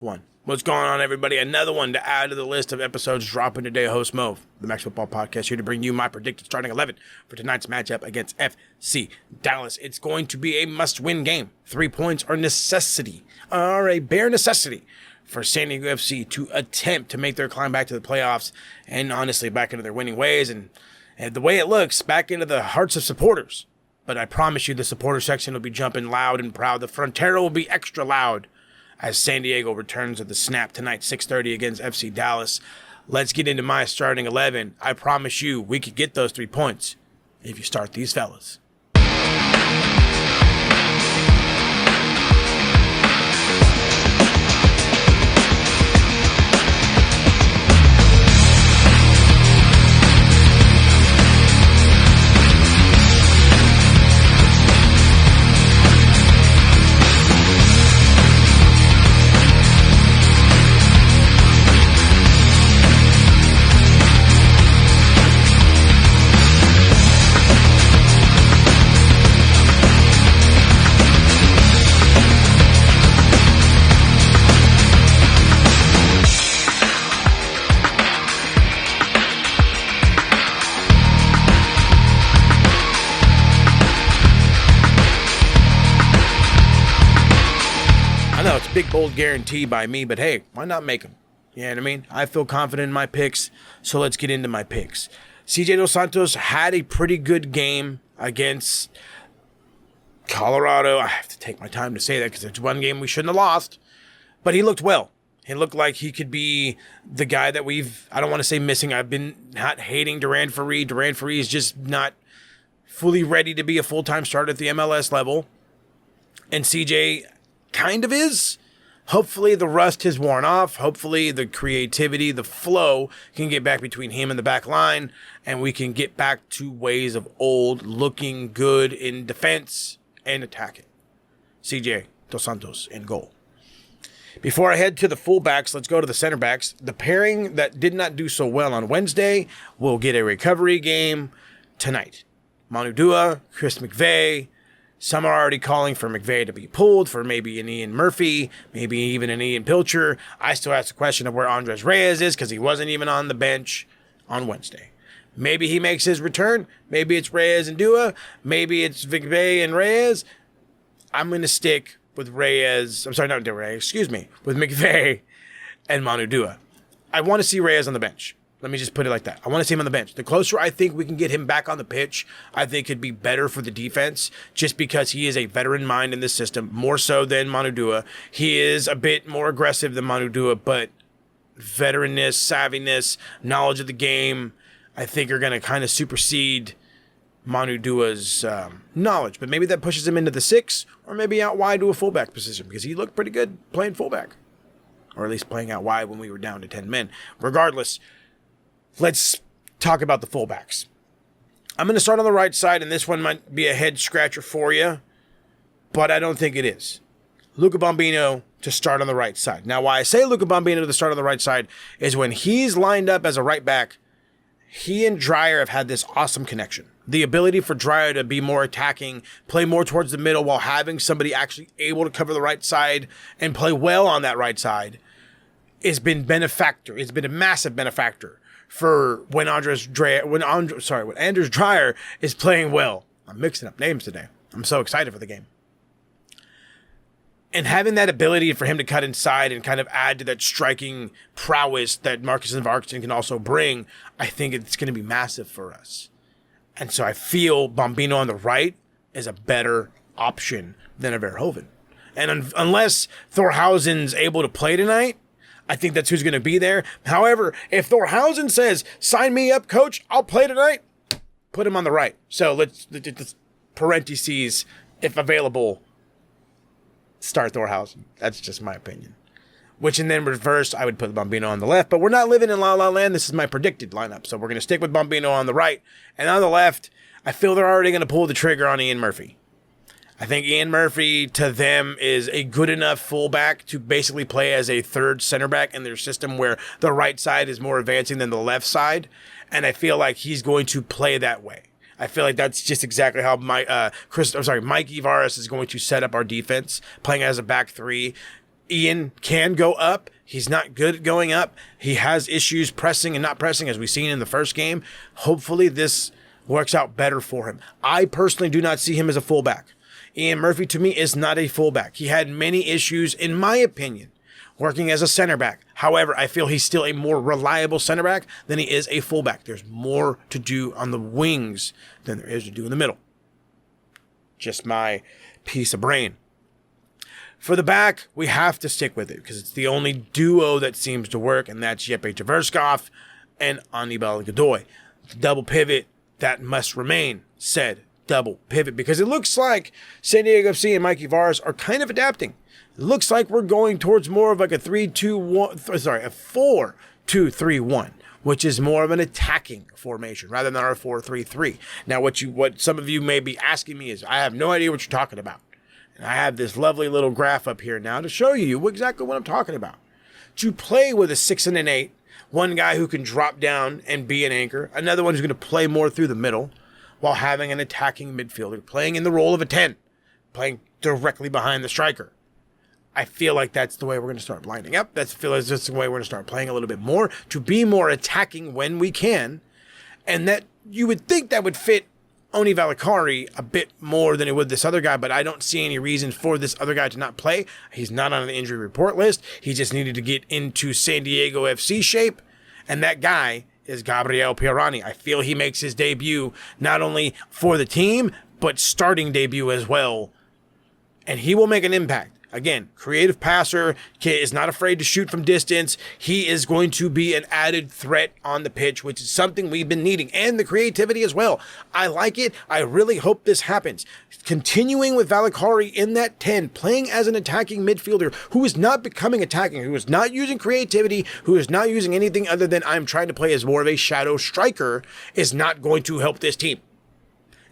One. What's going on, everybody? Another one to add to the list of episodes dropping today. Host Mo, the Max Football Podcast, here to bring you my predicted starting 11 for tonight's matchup against FC Dallas. It's going to be a must-win game. 3 points are a bare necessity for San Diego FC to attempt to make their climb back to the playoffs and honestly back into their winning ways and the way it looks, back into the hearts of supporters. But I promise you the supporter section will be jumping loud and proud. The Frontera will be extra loud as San Diego returns at the snap tonight, 6:30 against FC Dallas. Let's get into my starting 11. I promise you we could get those 3 points if you start these fellas. I know it's a big, bold guarantee by me, but hey, why not make them? You know what I mean? I feel confident in my picks, so let's get into my picks. CJ Dos Santos had a pretty good game against Colorado. I have to take my time to say that because it's one game we shouldn't have lost, but he looked well. He looked like he could be the guy that I don't want to say missing. I've been not hating Durand Free. Durand Free is just not fully ready to be a full-time starter at the MLS level, and CJ kind of is. Hopefully the rust has worn off. Hopefully the creativity, the flow can get back between him and the back line, and we can get back to ways of old, looking good in defense and attacking. CJ Dos Santos in goal. Before I head to the fullbacks, let's go to the center backs. The pairing that did not do so well on Wednesday will get a recovery game tonight. Manu Dua, Chris McVeigh. Some are already calling for McVeigh to be pulled, for maybe an Ian Murphy, maybe even an Ian Pilcher. I still ask the question of where Andres Reyes is because he wasn't even on the bench on Wednesday. Maybe he makes his return. Maybe it's Reyes and Dua. Maybe it's McVeigh and Reyes. I'm going to stick with Reyes. I'm sorry, not Reyes. Excuse me. With McVeigh and Manu Dua. I want to see Reyes on the bench. Let me just put it like that. I want to see him on the bench. The closer I think we can get him back on the pitch, I think it'd be better for the defense just because he is a veteran mind in this system, more so than Manu Dua. He is a bit more aggressive than Manu Dua, but veteranness, savviness, knowledge of the game, I think are going to kind of supersede Manu Dua's knowledge. But maybe that pushes him into the 6 or maybe out wide to a fullback position because he looked pretty good playing fullback, or at least playing out wide when we were down to 10 men. Regardless, let's talk about the fullbacks. I'm going to start on the right side, and this one might be a head-scratcher for you, but I don't think it is. Luca Bombino to start on the right side. Now, why I say Luca Bombino to start on the right side is when he's lined up as a right back, he and Dreyer have had this awesome connection. The ability for Dreyer to be more attacking, play more towards the middle while having somebody actually able to cover the right side and play well on that right side has been benefactor. It's been a massive benefactor for when Andres Dreyer is playing well. I'm mixing up names today. I'm so excited for the game. And having that ability for him to cut inside and kind of add to that striking prowess that Marcus and Varkton can also bring, I think it's going to be massive for us. And so I feel Bombino on the right is a better option than a Verhoeven. And unless Thorhausen's able to play tonight, I think that's who's going to be there. However, if Thorhausen says, sign me up, coach, I'll play tonight, put him on the right. So let's parentheses, if available, start Thorhausen. That's just my opinion. Which, and then reverse, I would put Bombino on the left. But we're not living in La La Land. This is my predicted lineup. So we're going to stick with Bombino on the right. And on the left, I feel they're already going to pull the trigger on Ian Murphy. I think Ian Murphy to them is a good enough fullback to basically play as a third center back in their system where the right side is more advancing than the left side. And I feel like he's going to play that way. I feel like that's just exactly how Mike Ivaris is going to set up our defense, playing as a back three. Ian can go up. He's not good at going up. He has issues pressing and not pressing, as we've seen in the first game. Hopefully this works out better for him. I personally do not see him as a fullback. Ian Murphy, to me, is not a fullback. He had many issues, in my opinion, working as a center back. However, I feel he's still a more reliable center back than he is a fullback. There's more to do on the wings than there is to do in the middle. Just my piece of brain. For the back, we have to stick with it because it's the only duo that seems to work, and that's Jeppe Tverskov and Anibal Godoy. The double pivot, that must remain said double pivot because it looks like San Diego FC and Mikey Varas are kind of adapting. It looks like we're going towards more of like a 4-2-3-1, which is more of an attacking formation rather than our 4-3-3. Now, what some of you may be asking me is, I have no idea what you're talking about. I have this lovely little graph up here now to show you exactly what I'm talking about. To play with a 6 and an 8, one guy who can drop down and be an anchor, another one who's going to play more through the middle, while having an attacking midfielder, playing in the role of a 10, playing directly behind the striker. I feel like that's the way we're going to start lining up. That's the way we're going to start playing a little bit more, to be more attacking when we can, and that you would think that would fit Oni Valakari a bit more than it would this other guy, but I don't see any reason for this other guy to not play. He's not on the injury report list. He just needed to get into San Diego FC shape, and that guy is Gabriel Pirani. I feel he makes his debut not only for the team, but starting debut as well, and he will make an impact. Again, creative passer, is not afraid to shoot from distance. He is going to be an added threat on the pitch, which is something we've been needing, and the creativity as well. I like it. I really hope this happens. Continuing with Valakari in that 10, playing as an attacking midfielder who is not becoming attacking, who is not using creativity, who is not using anything other than I'm trying to play as more of a shadow striker, is not going to help this team.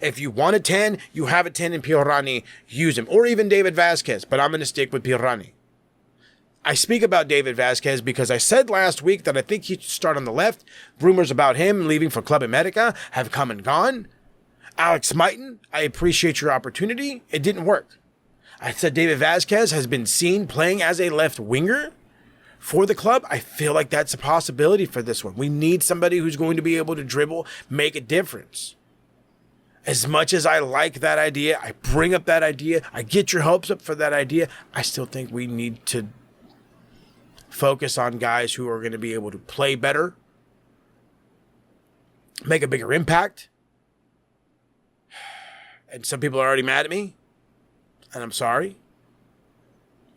If you want a 10, you have a 10 in Pirani, use him. Or even David Vasquez, but I'm going to stick with Pirani. I speak about David Vasquez because I said last week that I think he should start on the left. Rumors about him leaving for Club America have come and gone. Alex Mighton, I appreciate your opportunity. It didn't work. I said David Vasquez has been seen playing as a left winger for the club. I feel like that's a possibility for this one. We need somebody who's going to be able to dribble, make a difference. As much as I like that idea, I bring up that idea, I get your hopes up for that idea, I still think we need to focus on guys who are going to be able to play better, make a bigger impact. And some people are already mad at me, and I'm sorry.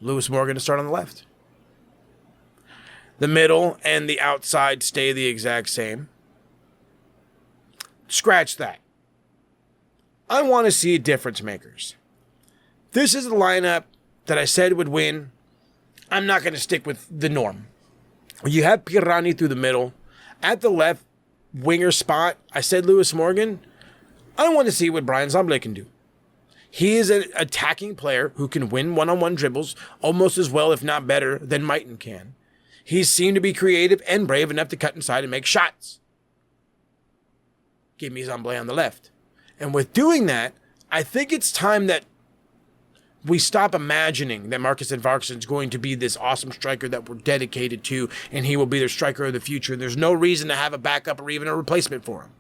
Lewis Morgan to start on the left. The middle and the outside stay the exact same. Scratch that. I want to see difference makers. This is the lineup that I said would win. I'm not going to stick with the norm. You have Pirani through the middle. At the left winger spot, I said Lewis Morgan. I want to see what Brian Zamble can do. He is an attacking player who can win one-on-one dribbles almost as well, if not better, than Mighton can. He seemed to be creative and brave enough to cut inside and make shots. Give me Zamble on the left. And with doing that, I think it's time that we stop imagining that Marcus Edvardsson is going to be this awesome striker that we're dedicated to, and he will be their striker of the future. There's no reason to have a backup or even a replacement for him.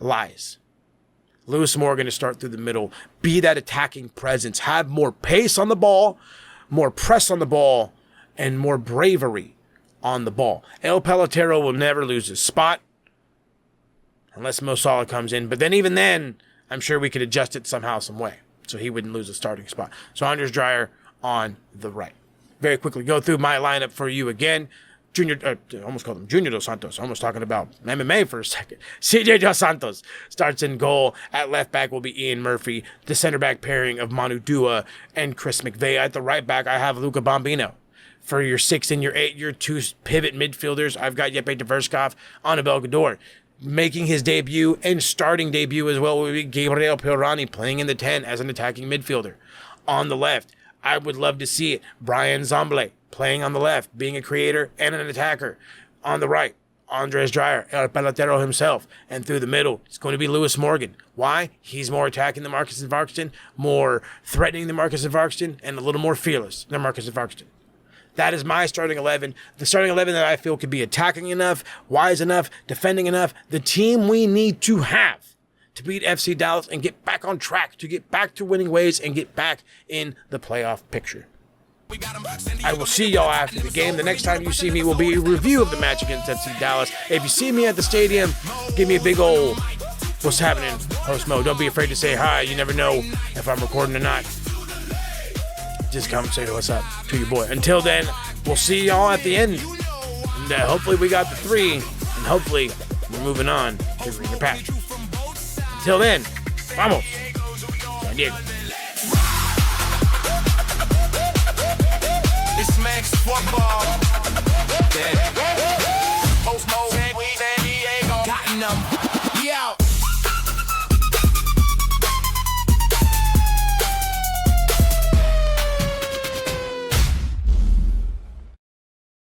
Lies. Lewis Morgan to start through the middle, be that attacking presence, have more pace on the ball, more press on the ball, and more bravery on the ball. El Pelotero will never lose his spot, unless Mo Salah comes in. But then even then, I'm sure we could adjust it somehow, some way, so he wouldn't lose a starting spot. So Anders Dreyer on the right. Very quickly go through my lineup for you again. I almost called him Junior Dos Santos. Almost talking about MMA for a second. CJ Dos Santos starts in goal. At left back will be Ian Murphy. The center back pairing of Manu Dua and Chris McVeigh. At the right back, I have Luca Bombino. For your 6 and your 8, your 2 pivot midfielders, I've got Jeppe Tverskov, Anibal Godoy. Making his debut and starting debut as well will be Gabriel Pirani playing in the 10 as an attacking midfielder. On the left, I would love to see it. Brian Zamble playing on the left, being a creator and an attacker. On the right, Andres Dreyer, El Pelotero himself. And through the middle, it's going to be Lewis Morgan. Why? He's more attacking than Marcus Varkston, more threatening than Marcus Varkston, and a little more fearless than Marcus Varkston. That is my starting 11. The starting 11 that I feel could be attacking enough, wise enough, defending enough. The team we need to have to beat FC Dallas and get back on track, to get back to winning ways and get back in the playoff picture. I will see y'all after the game. The next time you see me will be a review of the match against FC Dallas. If you see me at the stadium, give me a big old what's happening post mode. Don't be afraid to say hi. You never know if I'm recording or not. Just come say what's up to your boy. Until then, we'll see y'all at the end. And hopefully we got the 3, and hopefully we're moving on to the greener patch. Until then, vamos, San Diego. It's Max Football. Yeah.